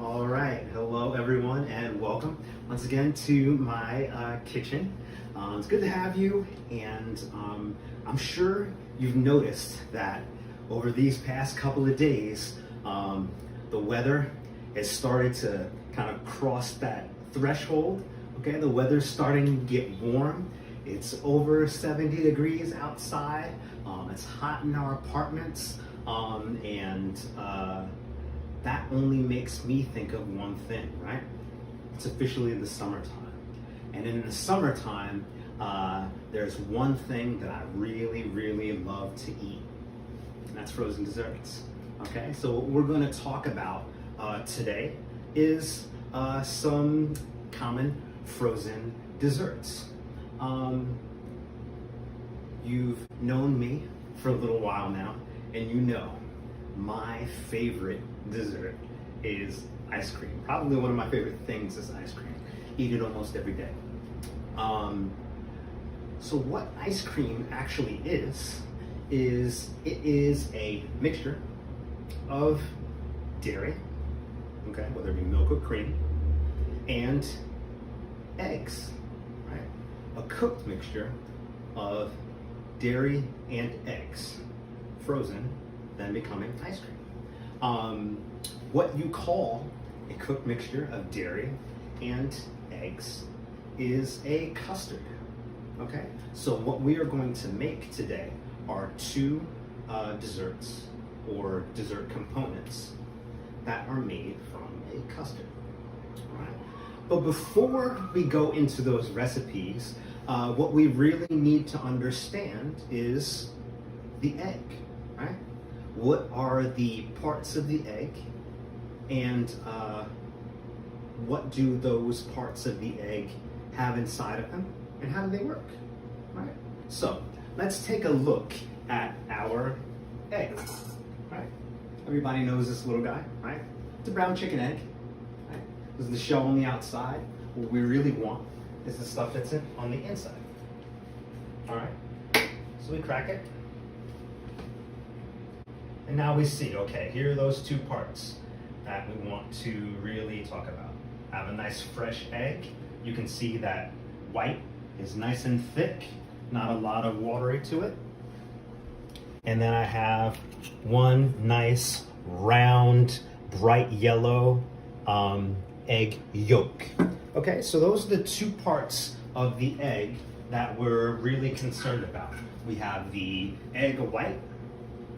All right, hello everyone and welcome once again to my kitchen. It's good to have you, and I'm sure you've noticed that over these past couple of days, the weather has started to kind of cross that threshold. Okay, the weather's starting to get warm. It's over 70 degrees outside. It's hot in our apartments, and that only makes me think of one thing, right? It's officially the summertime. And in the summertime, there's one thing that I really, really love to eat, and that's frozen desserts. Okay, so what we're gonna talk about today is some common frozen desserts. You've known me for a little while now, and you know my favorite dessert is ice cream. Probably one of my favorite things is ice cream. Eat it almost every day. So what ice cream actually is it is a mixture of dairy, okay, whether it be milk or cream, and eggs, right? A cooked mixture of dairy and eggs, frozen, then becoming ice cream. What you call a cooked mixture of dairy and eggs is a custard. Okay, so what we are going to make today are two desserts or dessert components that are made from a custard. All right. But before we go into those recipes, what we really need to understand is the egg, right? What are the parts of the egg, and what do those parts of the egg have inside of them, and how do they work, right? So let's take a look at our egg, right? Everybody knows this little guy, right? It's a brown chicken egg, right? This is the shell on the outside. What we really want is the stuff that's on the inside. All right, so we crack it. And now we see, okay, here are those two parts that we want to really talk about. I have a nice fresh egg. You can see that white is nice and thick, not a lot of watery to it. And then I have one nice round, bright yellow egg yolk. Okay, so those are the two parts of the egg that we're really concerned about. We have the egg white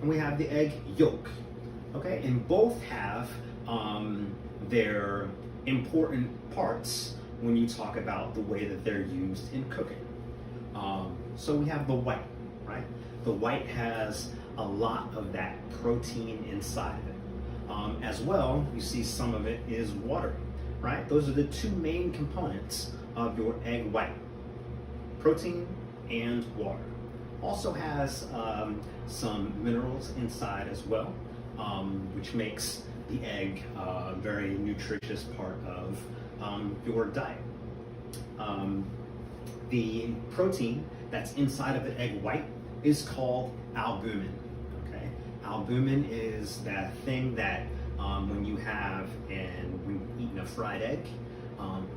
and we have the egg yolk. Okay, and both have their important parts when you talk about the way that they're used in cooking. So we have the white, right? The white has a lot of that protein inside of it. As well, you see some of it is water, right? Those are the two main components of your egg white, protein and water. Also has some minerals inside as well, which makes the egg a very nutritious part of your diet. The protein that's inside of the egg white is called albumin. Okay, albumin is that thing that when you have and when eating a fried egg,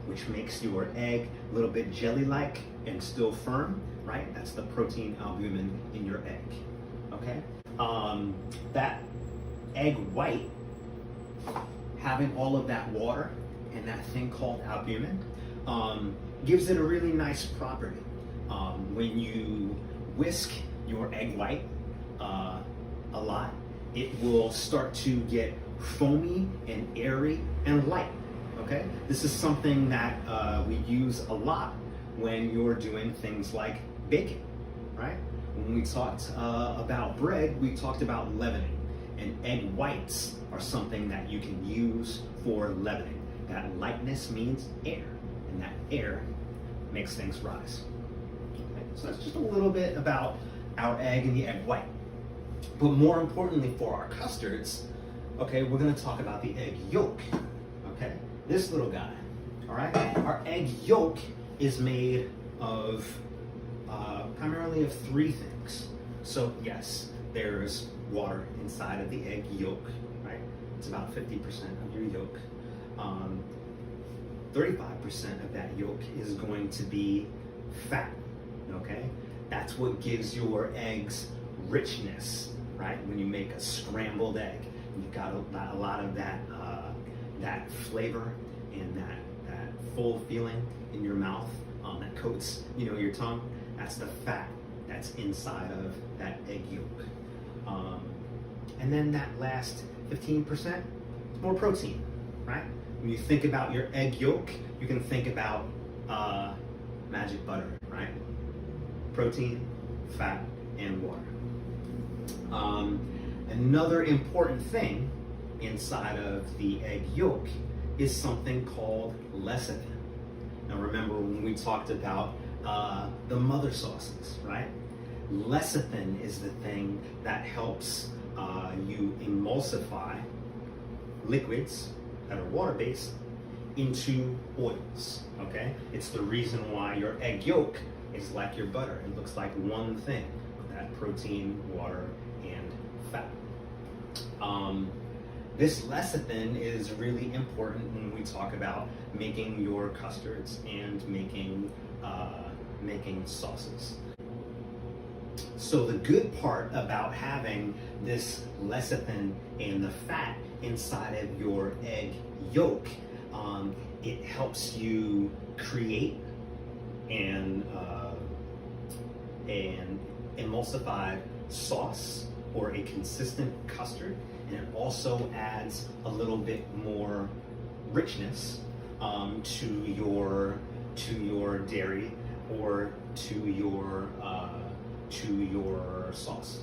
which makes your egg a little bit jelly-like and still firm, right? That's the protein albumin in your egg. Okay, that egg white having all of that water and that thing called albumin gives it a really nice property. When you whisk your egg white a lot, it will start to get foamy and airy and light. Okay, this is something that we use a lot when you're doing things like baking, right? When we talked about bread, we talked about leavening, and egg whites are something that you can use for leavening. That lightness means air, and that air makes things rise. Okay? So that's just a little bit about our egg and the egg white. But more importantly for our custards, okay, we're gonna talk about the egg yolk, okay? This little guy, all right? Our egg yolk is made of primarily of three things. So yes, there's water inside of the egg yolk, right? It's about 50% of your yolk. 35% of that yolk is going to be fat, okay? That's what gives your eggs richness, right? When you make a scrambled egg, you've got a lot of that that flavor and that full feeling in your mouth that coats, your tongue. That's the fat that's inside of that egg yolk. And then that last 15%, more protein, right? When you think about your egg yolk, you can think about magic butter, right? Protein, fat, and water. Another important thing inside of the egg yolk is something called lecithin. Now remember when we talked about the mother sauces, right? Lecithin is the thing that helps you emulsify liquids that are water-based into oils, okay? It's the reason why your egg yolk is like your butter. It looks like one thing, that protein, water, and fat. This lecithin is really important when we talk about making your custards and making sauces. So the good part about having this lecithin and the fat inside of your egg yolk, it helps you create an emulsified sauce or a consistent custard, and it also adds a little bit more richness to your dairy or to your sauce,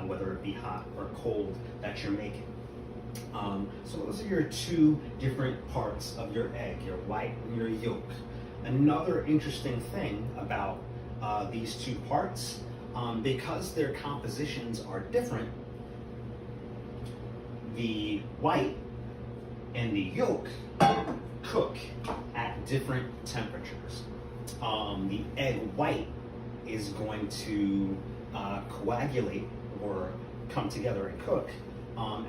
whether it be hot or cold that you're making. So those are your two different parts of your egg, your white and your yolk. Another interesting thing about these two parts, because their compositions are different, the white and the yolk cook at different temperatures. The egg white is going to coagulate or come together and cook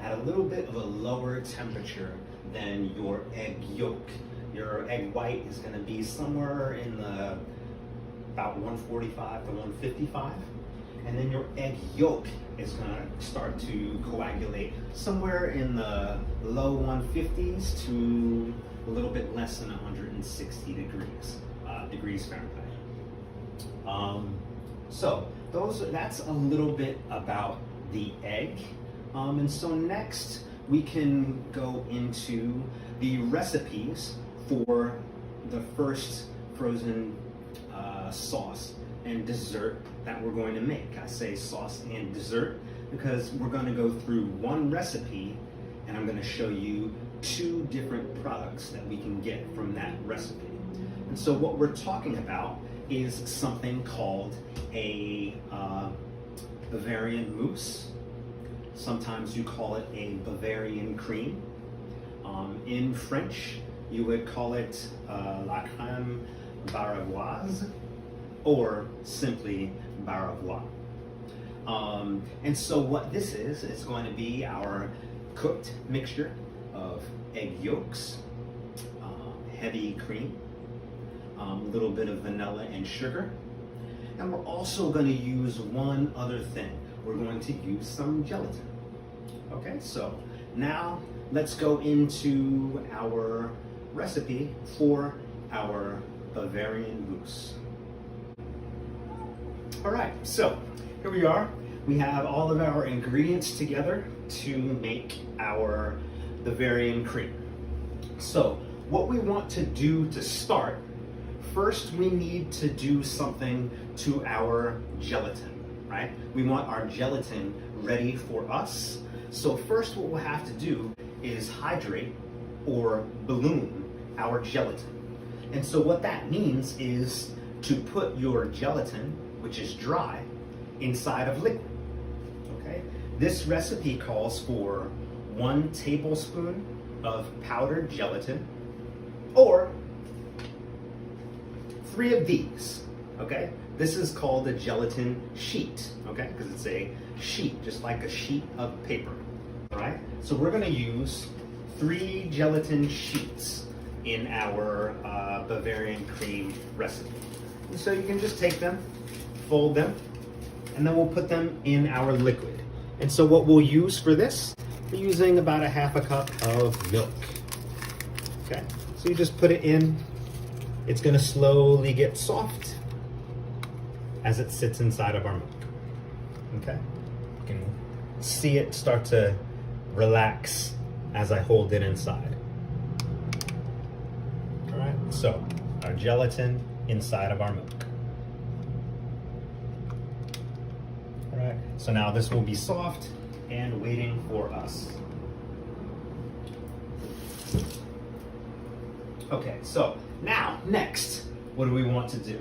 at a little bit of a lower temperature than your egg yolk. Your egg white is going to be somewhere in the about 145 to 155, and then your egg yolk is going to start to coagulate somewhere in the low 150s to a little bit less than 160 degrees Fahrenheit. So that's a little bit about the egg. And so next we can go into the recipes for the first frozen sauce and dessert that we're going to make. I say sauce and dessert because we're going to go through one recipe and I'm going to show you two different products that we can get from that recipe. And so what we're talking about is something called a Bavarian mousse. Sometimes you call it a Bavarian cream. In French, you would call it la crème bavaroise, or simply bavarois. And so what this is going to be our cooked mixture of egg yolks, heavy cream, a little bit of vanilla and sugar. And we're also going to use one other thing. We're going to use some gelatin. Okay, so now let's go into our recipe for our Bavarian mousse. All right, so here we are. We have all of our ingredients together to make our Bavarian cream. So what we want to do to start, first we need to do something to our gelatin, right? We want our gelatin ready for us. So first what we'll have to do is hydrate or balloon our gelatin. And so what that means is to put your gelatin, which is dry, inside of liquid. Okay? This recipe calls for 1 tablespoon of powdered gelatin, or 3 of these. Okay? This is called a gelatin sheet, okay? Because it's a sheet, just like a sheet of paper. All right? So we're going to use 3 gelatin sheets in our Bavarian cream recipe. And so you can just take them, fold them, and then we'll put them in our liquid. And so what we'll use for this, we're using about a half a cup of milk. Okay, so you just put it in. It's gonna slowly get soft as it sits inside of our milk. Okay, you can see it start to relax as I hold it inside. All right, so our gelatin inside of our milk. All right, so now this will be soft and waiting for us. Okay, so now, next, what do we want to do?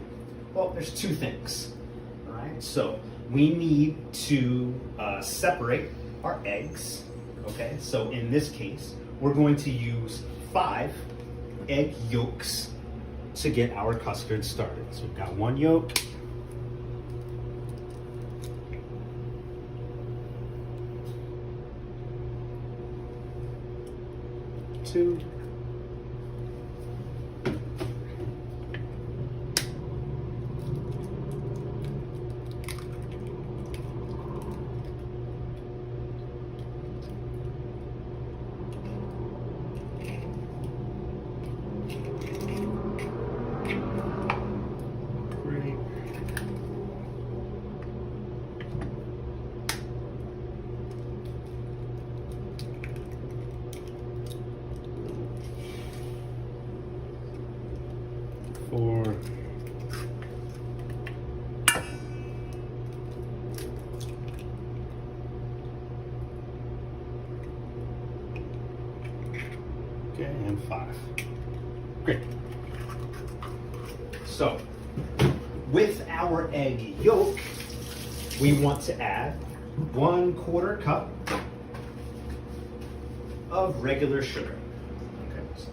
Well, there's 2 things, all right? So we need to separate our eggs, okay? So in this case, we're going to use 5 egg yolks to get our custard started. So we've got 1 yolk, 2, 3, 4, 5. Great. So, with our egg yolk, we want to add 1/4 cup of regular sugar. Okay, so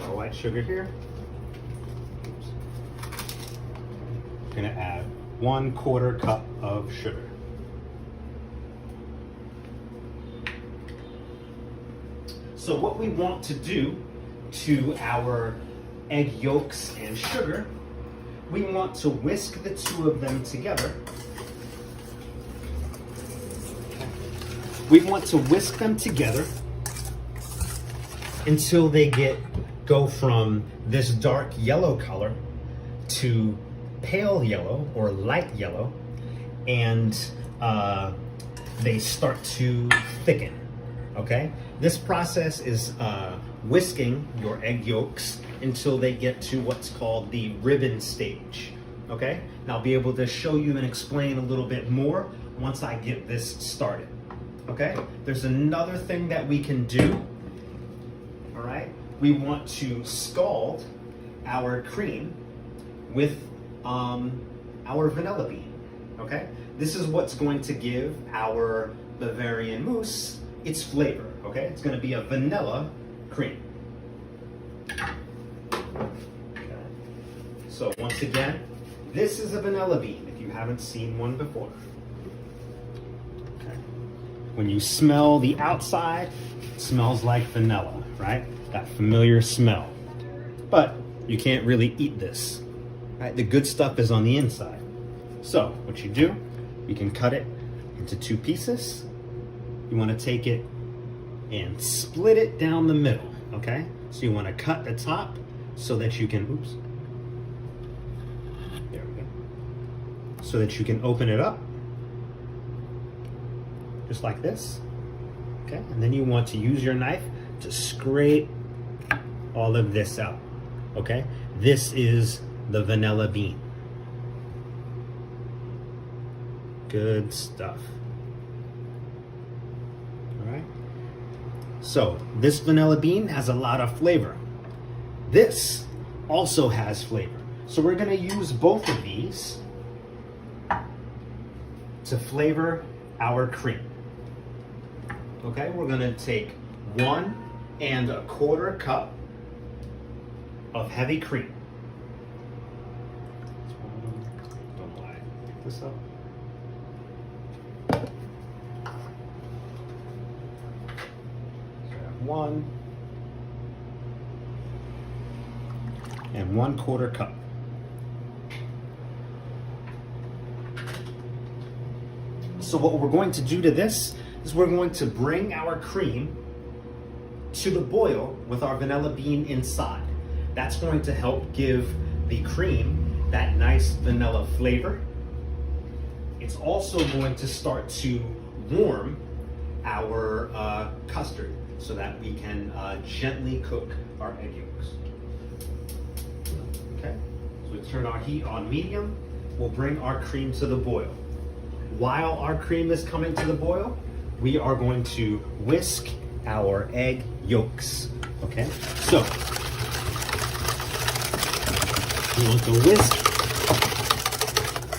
our white sugar here. Oops. I'm gonna add 1/4 cup of sugar. So what we want to do to our egg yolks and sugar, we want to whisk the 2 of them together. We want to whisk them together until they go from this dark yellow color to pale yellow or light yellow, and they start to thicken. Okay, this process is whisking your egg yolks until they get to what's called the ribbon stage. Okay, and I'll be able to show you and explain a little bit more once I get this started. Okay, there's another thing that we can do. All right, we want to scald our cream with our vanilla bean. Okay, this is what's going to give our Bavarian mousse its flavor. Okay, it's going to be a vanilla cream. Okay. So once again, this is a vanilla bean if you haven't seen one before. Okay. When you smell the outside, it smells like vanilla, right? That familiar smell. But you can't really eat this. Right? The good stuff is on the inside. So what you do, you can cut it into 2 pieces. You want to take it and split it down the middle, okay? So you want to cut the top so that you can, oops, there we go, so that you can open it up, just like this, okay? And then you want to use your knife to scrape all of this out, okay? This is the vanilla bean. Good stuff. So this vanilla bean has a lot of flavor. This also has flavor. So we're gonna use both of these to flavor our cream. Okay, we're gonna take 1 1/4 cup of heavy cream. Don't lie. Pick this up. So 1 and 1/4 cup. So what we're going to do to this is we're going to bring our cream to the boil with our vanilla bean inside. That's going to help give the cream that nice vanilla flavor. It's also going to start to warm our custard so that we can gently cook our egg yolks. Okay, so we turn our heat on medium. We'll bring our cream to the boil. While our cream is coming to the boil, we are going to whisk our egg yolks. Okay, so we want to whisk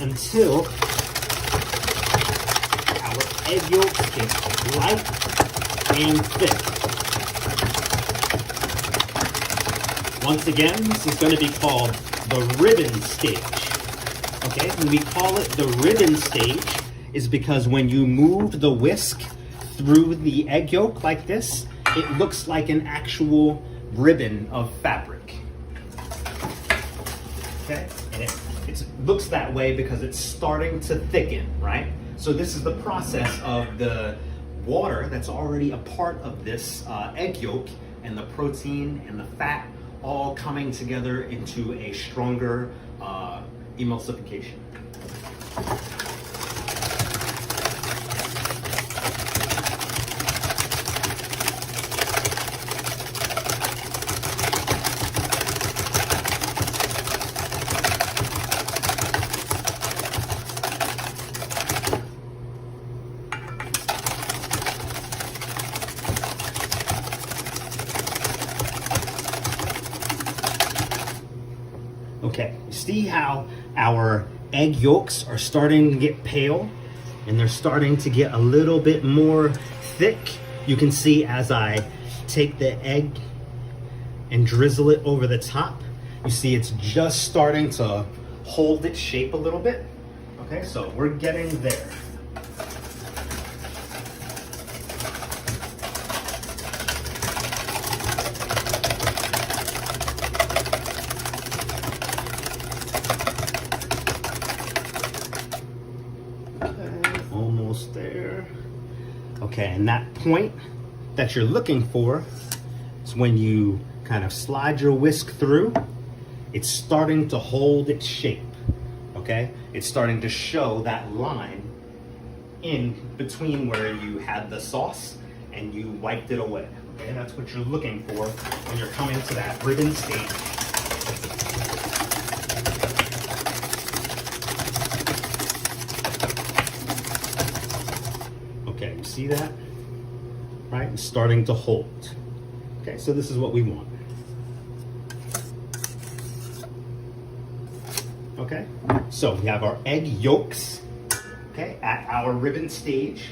until our egg yolks get light and thick. Once again, this is going to be called the ribbon stage. Okay, when we call it the ribbon stage is because when you move the whisk through the egg yolk like this, it looks like an actual ribbon of fabric. Okay, and it looks that way because it's starting to thicken, right? So this is the process of the water that's already a part of this egg yolk and the protein and the fat all coming together into a stronger emulsification. Okay, you see how our egg yolks are starting to get pale and they're starting to get a little bit more thick. You can see as I take the egg and drizzle it over the top, you see it's just starting to hold its shape a little bit. Okay, so we're getting there. Almost there. Okay, and that point that you're looking for is when you kind of slide your whisk through, it's starting to hold its shape. Okay, it's starting to show that line in between where you had the sauce and you wiped it away. Okay, that's what you're looking for when you're coming to that ribbon stage. Okay, you see that? Right? It's starting to hold. Okay, so this is what we want. Okay, so we have our egg yolks, okay, at our ribbon stage.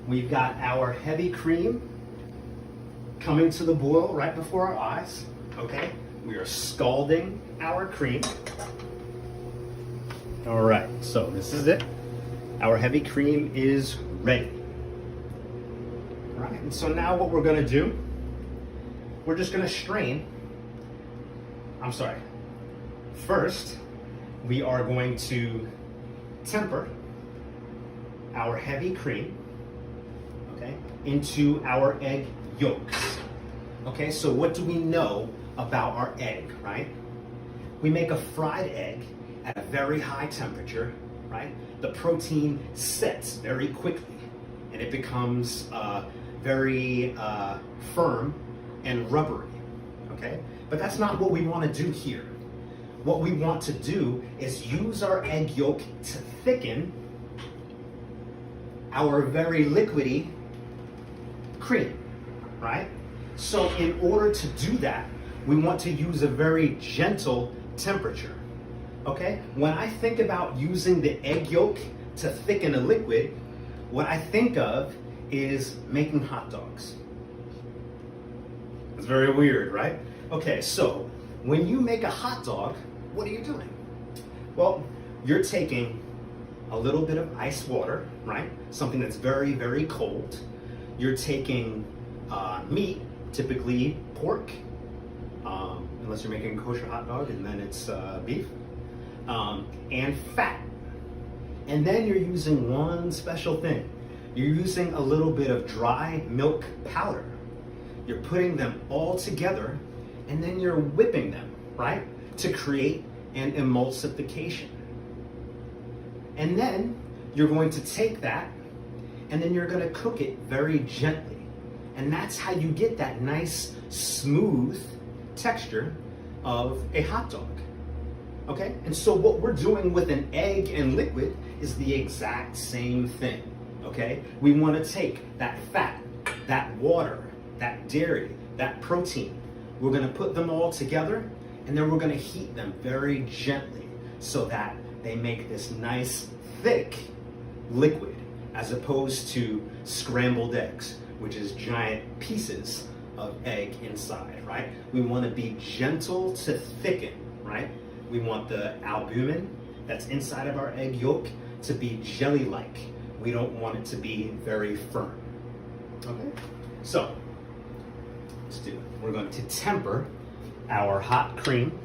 We've got our heavy cream coming to the boil right before our eyes. Okay, we are scalding our cream. All right, so this is it. Our heavy cream is ready. All right, and so now what we're gonna do, we're just gonna strain. First, we are going to temper our heavy cream, okay, into our egg yolks. Okay, so what do we know about our egg, right? We make a fried egg at a very high temperature, right? The protein sets very quickly and it becomes very firm and rubbery, okay? But that's not what we want to do here. What we want to do is use our egg yolk to thicken our very liquidy cream, right? So in order to do that, we want to use a very gentle temperature, okay? When I think about using the egg yolk to thicken a liquid, what I think of is making hot dogs. It's very weird, right? Okay, so when you make a hot dog, what are you doing? Well, you're taking a little bit of ice water, right? Something that's very, very cold. You're taking meat, typically pork, unless you're making a kosher hot dog, and then it's beef, and fat. And then you're using one special thing. You're using a little bit of dry milk powder. You're putting them all together, and then you're whipping them, right, to create an emulsification. And then you're going to take that, and then you're going to cook it very gently. And that's how you get that nice, smooth texture of a hot dog. Okay? And so what we're doing with an egg and liquid is the exact same thing. Okay? We want to take that fat, that water, that dairy, that protein. We're going to put them all together, and then we're going to heat them very gently so that they make this nice, thick liquid, as opposed to scrambled eggs, which is giant pieces of egg inside, right? We want to be gentle to thicken, right? We want the albumin that's inside of our egg yolk to be jelly-like. We don't want it to be very firm. Okay? So, let's do it. We're going to temper our hot cream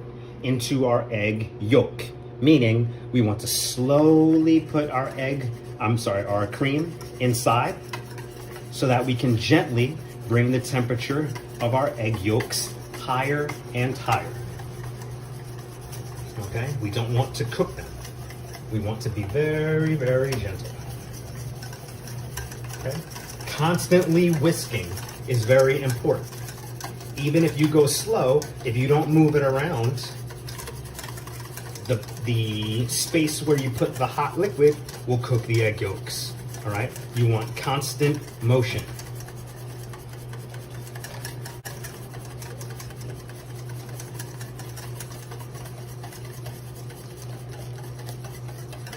into our egg yolk, meaning we want to slowly put our our cream inside so that we can gently bring the temperature of our egg yolks higher and higher. Okay? We don't want to cook them. We want to be very, very gentle. Okay? Constantly whisking is very important. Even if you go slow, if you don't move it around, the space where you put the hot liquid will cook the egg yolks. All right? You want constant motion.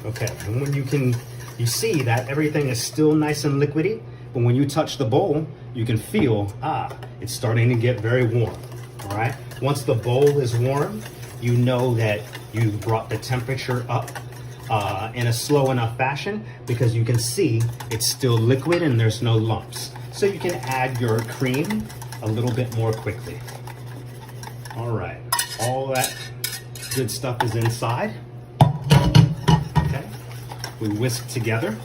Okay, and when you see that everything is still nice and liquidy, but when you touch the bowl, you can feel, it's starting to get very warm, all right? Once the bowl is warm, you know that you've brought the temperature up in a slow enough fashion, because you can see it's still liquid and there's no lumps. So you can add your cream a little bit more quickly. All right, all that good stuff is inside. Okay, we whisk together.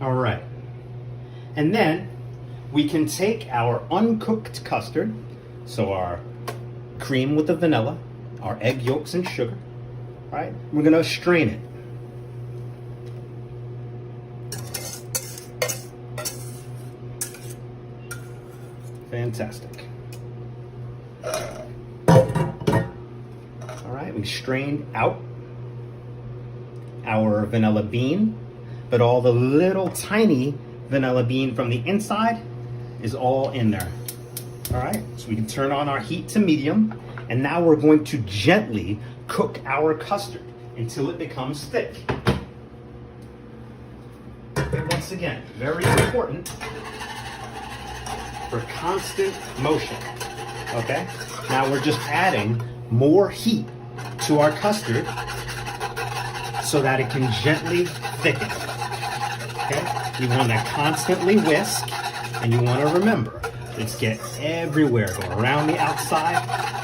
All right, and then we can take our uncooked custard, so our cream with the vanilla, our egg yolks and sugar, right? We're gonna strain it. Fantastic. All right, we strained out our vanilla bean, but all the little tiny vanilla bean from the inside is all in there. All right, so we can turn on our heat to medium, and now we're going to gently cook our custard until it becomes thick. Okay, once again, very important for constant motion. Okay, now we're just adding more heat to our custard so that it can gently thicken. Okay, you want to constantly whisk, and you want to remember, let's get everywhere, go around the outside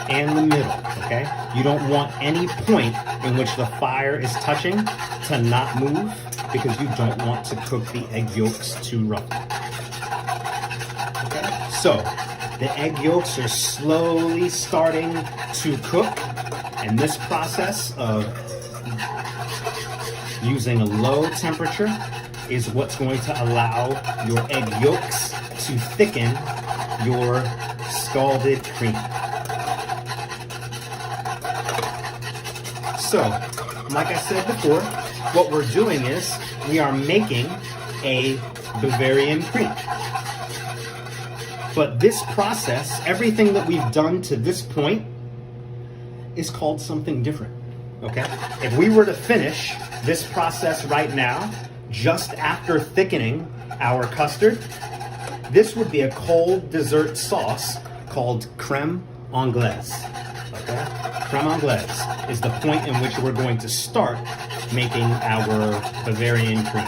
and the middle, okay? You don't want any point in which the fire is touching to not move, because you don't want to cook the egg yolks too rough. Okay, so the egg yolks are slowly starting to cook, and this process of using a low temperature is what's going to allow your egg yolks to thicken your scalded cream. So, like I said before, what we're doing is we are making a Bavarian cream. But this process, everything that we've done to this point, is called something different, okay? If we were to finish this process right now, just after thickening our custard, this would be a cold dessert sauce called Crème Anglaise. Okay? Crème Anglaise is the point in which we're going to start making our Bavarian cream.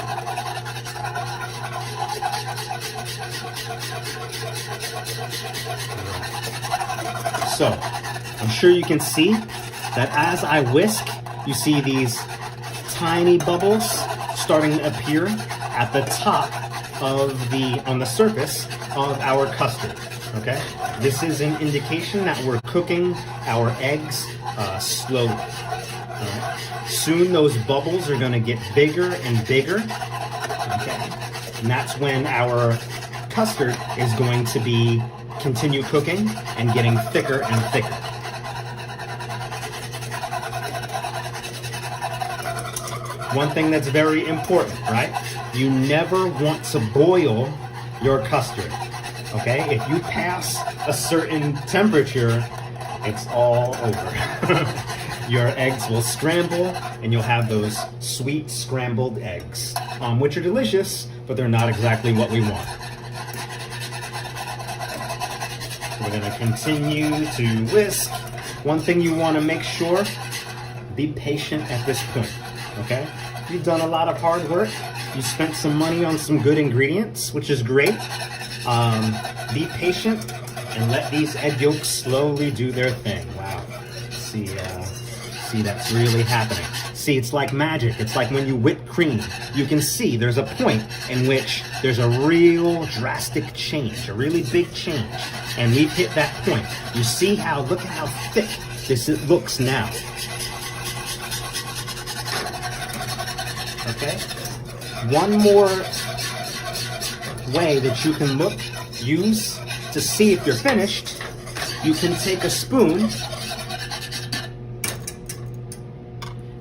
So, I'm sure you can see that as I whisk, you see these tiny bubbles starting to appear at the top of on the surface of our custard, okay? This is an indication that we're cooking our eggs slowly. Soon those bubbles are gonna get bigger and bigger, okay? And that's when our custard is going to continue cooking and getting thicker and thicker. One thing that's very important, right? You never want to boil your custard, okay? If you pass a certain temperature, it's all over. Your eggs will scramble and you'll have those sweet scrambled eggs, which are delicious, but they're not exactly what we want. We're gonna continue to whisk. One thing you wanna make sure, be patient at this point, okay? You've done a lot of hard work. You spent some money on some good ingredients, which is great. Be patient and let these egg yolks slowly do their thing. Wow, see that's really happening. See, it's like magic. It's like when you whip cream. You can see there's a point in which there's a real drastic change, a really big change. And we've hit that point. You see look at how thick this looks now. Okay? One more way that you can use to see if you're finished, you can take a spoon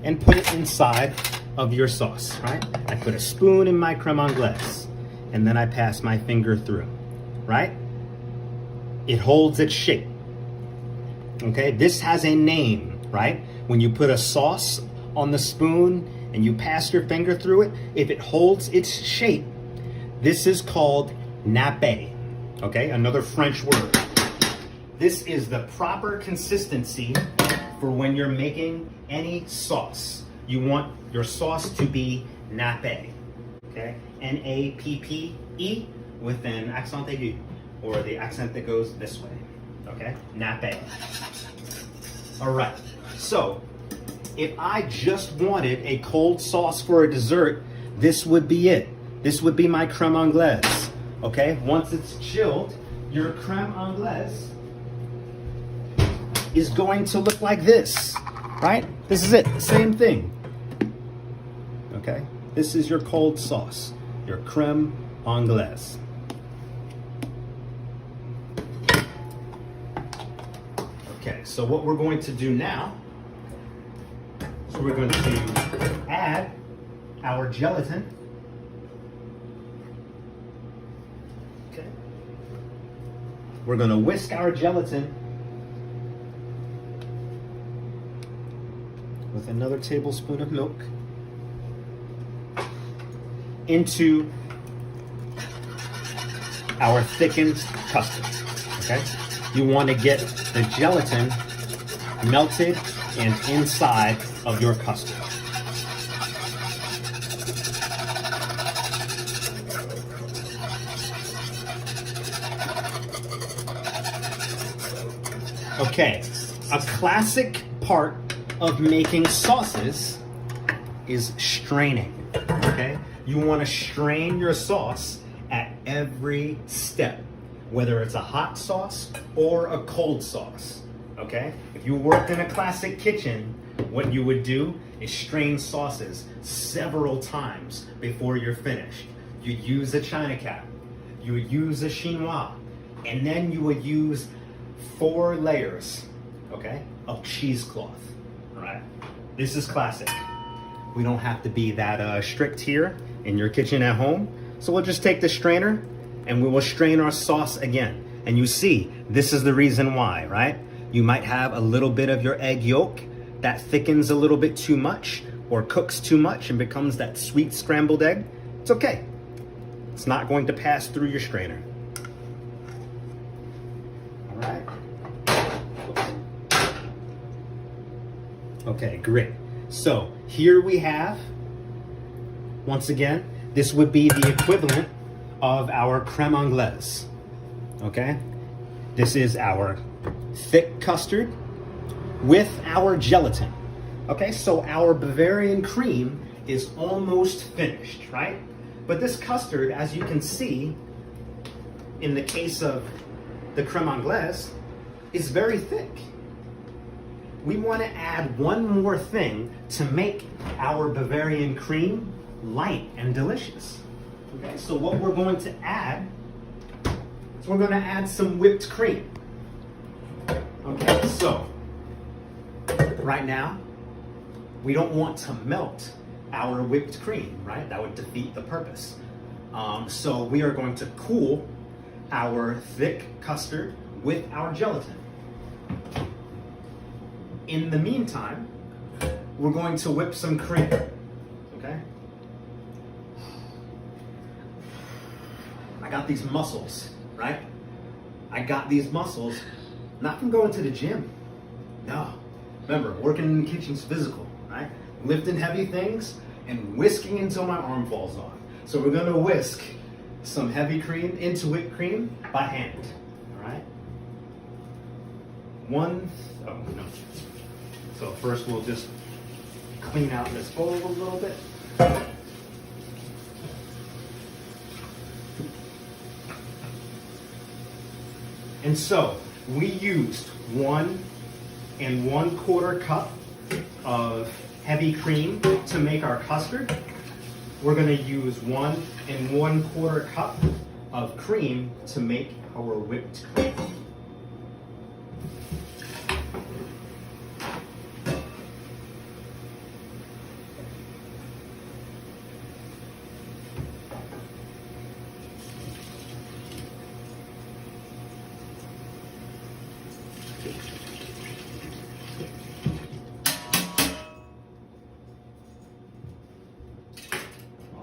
and put it inside of your sauce, right? I put a spoon in my crème anglaise, and then I pass my finger through, right? It holds its shape, okay? This has a name, right? When you put a sauce on the spoon and you pass your finger through it, if it holds its shape, this is called nappe, okay? Another French word. This is the proper consistency for when you're making any sauce. You want your sauce to be nappe, okay? N-A-P-P-E with an accent aigu, or the accent that goes this way, okay? Nappe. All right, so if I just wanted a cold sauce for a dessert, this would be it. This would be my crème anglaise, okay? Once it's chilled, your crème anglaise is going to look like this, right? This is it, same thing, okay? This is your cold sauce, your crème anglaise. Okay, so what we're going to do now, so we're going to add our gelatin. Okay. We're going to whisk our gelatin with another tablespoon of milk into our thickened custard, okay? You want to get the gelatin melted and inside of your custard. Okay, a classic part of making sauces is straining, okay? You want to strain your sauce at every step, whether it's a hot sauce or a cold sauce, okay? If you worked in a classic kitchen, what you would do is strain sauces several times before you're finished. You use a china cap, you would use a chinois, and then you would use 4 layers, okay, of cheesecloth, all right? This is classic. We don't have to be that strict here in your kitchen at home. So we'll just take the strainer and we will strain our sauce again. And you see, this is the reason why, right? You might have a little bit of your egg yolk that thickens a little bit too much or cooks too much and becomes that sweet scrambled egg. It's okay. It's not going to pass through your strainer. All right. Okay, great. So here we have, once again, this would be the equivalent of our crème anglaise, okay? This is our thick custard with our gelatin. Okay, so our Bavarian cream is almost finished, right? But this custard, as you can see, in the case of the Crème Anglaise, is very thick. We want to add one more thing to make our Bavarian cream light and delicious. Okay, so what we're going to add is we're going to add some whipped cream. Okay, so right now, we don't want to melt our whipped cream, right? That would defeat the purpose. So we are going to cool our thick custard with our gelatin. In the meantime, we're going to whip some cream, okay? I got these muscles, right? I got these muscles not from going to the gym. No. Remember, working in the kitchen's physical, right? Lifting heavy things and whisking until my arm falls off. So we're gonna whisk some heavy cream into whipped cream by hand, all right? Oh no. So first we'll just clean out this bowl a little bit. And so we used 1 1/4 cup of heavy cream to make our custard. We're going to use 1 1/4 cup of cream to make our whipped cream.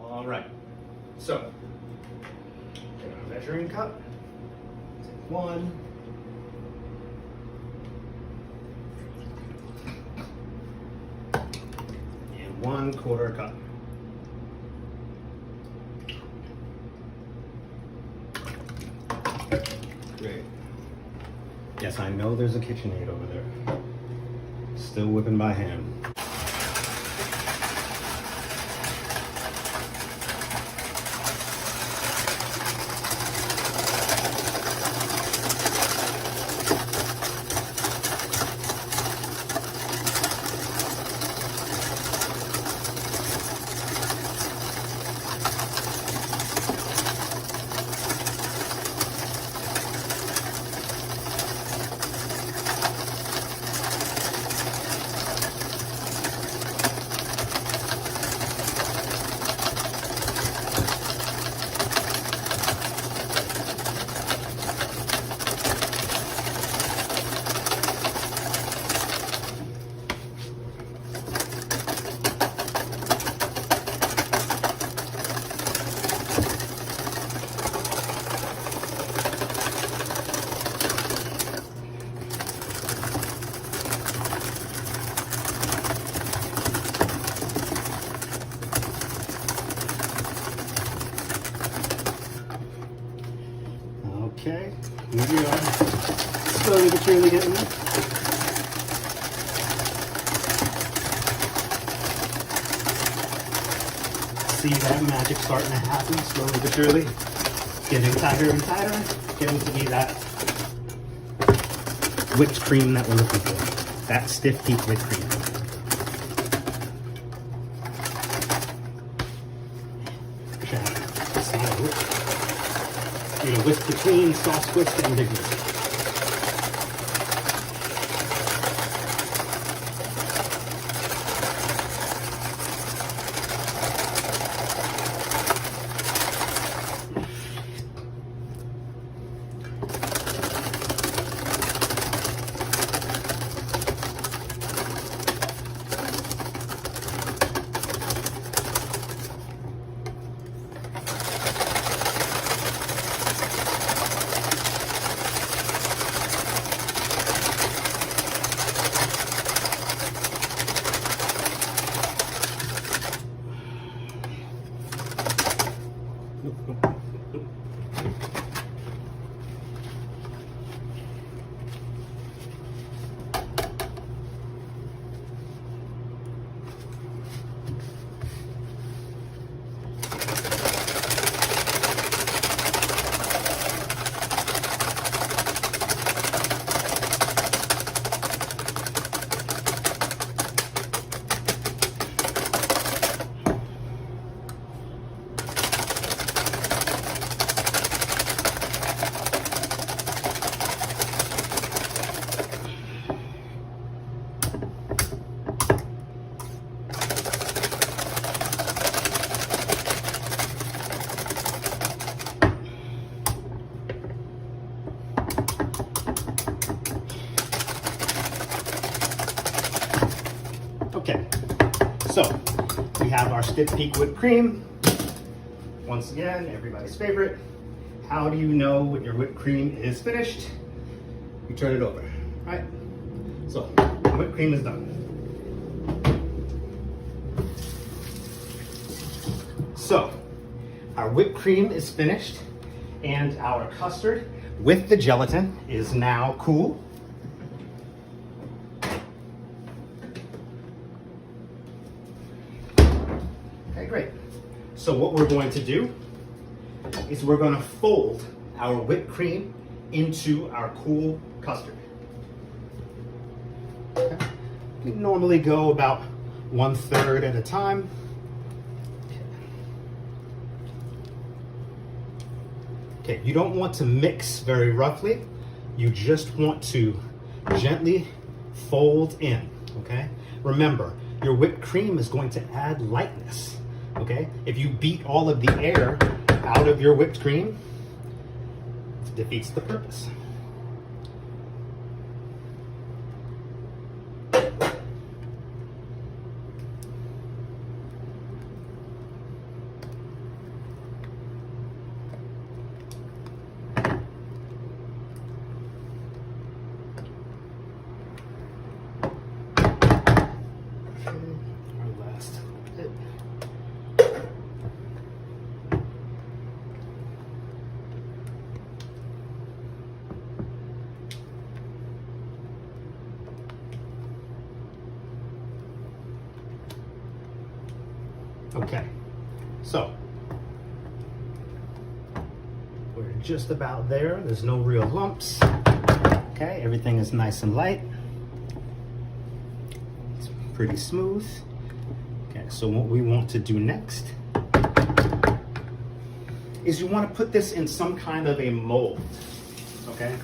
All right, so take a measuring cup, take 1, and 1/4 cup. Great. Yes, I know there's a KitchenAid over there. Still whipping by hand. Okay, here we are. Slowly but surely getting there. See that magic starting to happen slowly but surely. Getting tighter and tighter. Getting to be that whipped cream that we're looking for. That stiff, deep whipped cream. You're gonna whisk the cream, sauce whisk, and big whisk. So we have our stiff peak whipped cream. Once again, everybody's favorite. How do you know when your whipped cream is finished? You turn it over, right? So the whipped cream is done. So our whipped cream is finished and our custard with the gelatin is now cool. Okay, great. So what we're going to do is we're going to fold our whipped cream into our cool custard. Okay. We normally go about 1/3 at a time. Okay, you don't want to mix very roughly. You just want to gently fold in, okay? Remember, your whipped cream is going to add lightness, okay? If you beat all of the air out of your whipped cream, it defeats the purpose. Okay, so we're just about there. There's no real lumps. Okay, everything is nice and light. It's pretty smooth. Okay, so what we want to do next is you want to put this in some kind of a mold. Okay,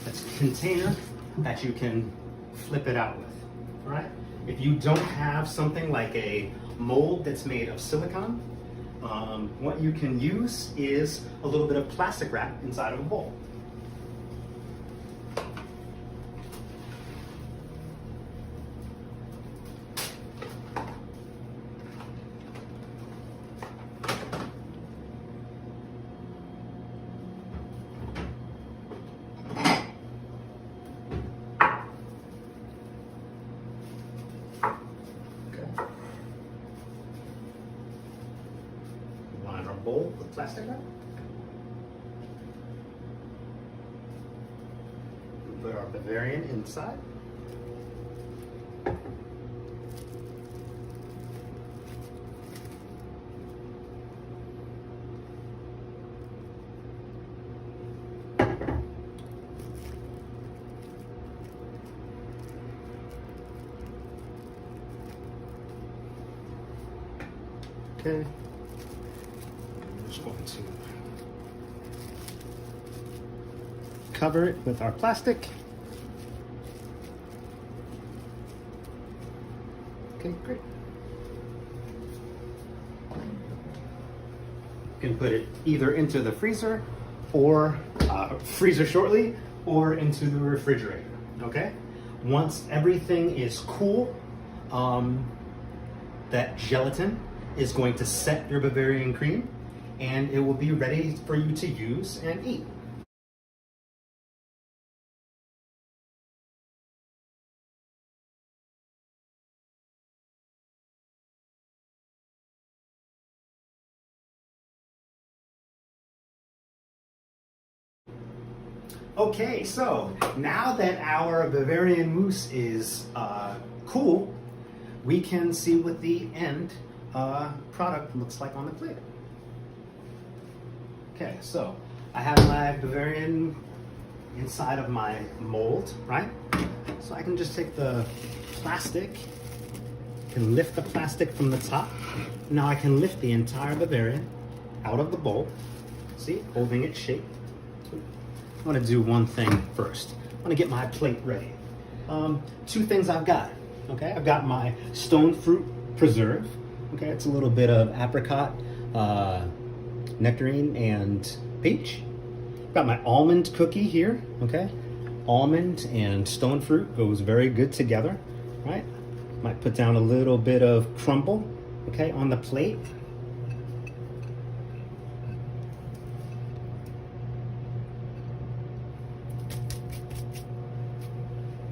that's a container that you can flip it out with. All right, if you don't have something like a mold that's made of silicone, what you can use is a little bit of plastic wrap inside of a bowl. Bowl with plastic wrap. Put our Bavarian inside. Okay. Going to cover it with our plastic. Okay, great. You can put it either into the freezer or freezer shortly or into the refrigerator, okay? Once everything is cool, that gelatin is going to set your Bavarian cream and it will be ready for you to use and eat. Okay, so now that our Bavarian mousse is cool, we can see what the end product looks like on the plate. Okay, so I have my Bavarian inside of my mold, right? So I can just take the plastic, can lift the plastic from the top. Now I can lift the entire Bavarian out of the bowl. See, holding it shaped. I want to do one thing first. I want to get my plate ready. Two things I've got. Okay, I've got my stone fruit preserve. Okay, it's a little bit of apricot, nectarine, and peach. Got my almond cookie here. Okay, almond and stone fruit goes very good together, right? Might put down a little bit of crumble, okay, on the plate.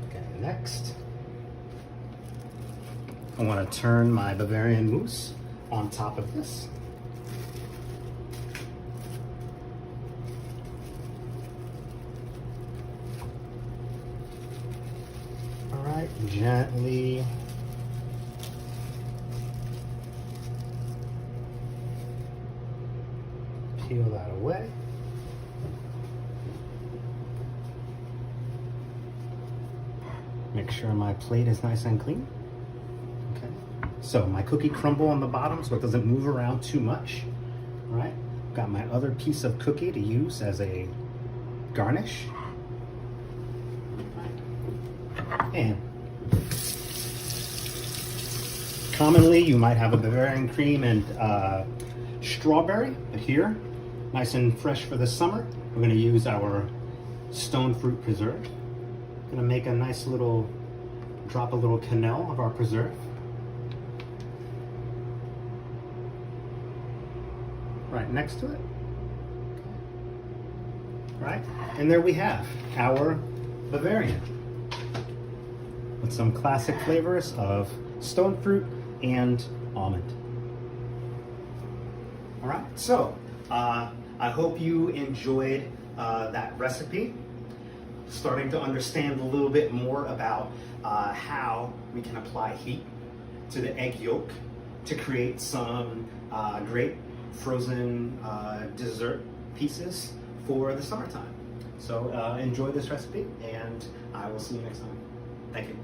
Okay, next, I want to turn my Bavarian mousse on top of this. All right, gently peel that away. Make sure my plate is nice and clean. Okay, so my cookie crumble on the bottom so it doesn't move around too much. All right, got my other piece of cookie to use as a garnish. And commonly you might have a Bavarian cream and strawberry, but here, nice and fresh for the summer, we're going to use our stone fruit preserve. Going to make a nice little, drop a little quenelle of our preserve. Right next to it. Right, and there we have our Bavarian with some classic flavors of stone fruit and almond. All right, so I hope you enjoyed that recipe, starting to understand a little bit more about how we can apply heat to the egg yolk to create some great frozen dessert pieces for the summertime. So enjoy this recipe, and I will see you next time. Thank you.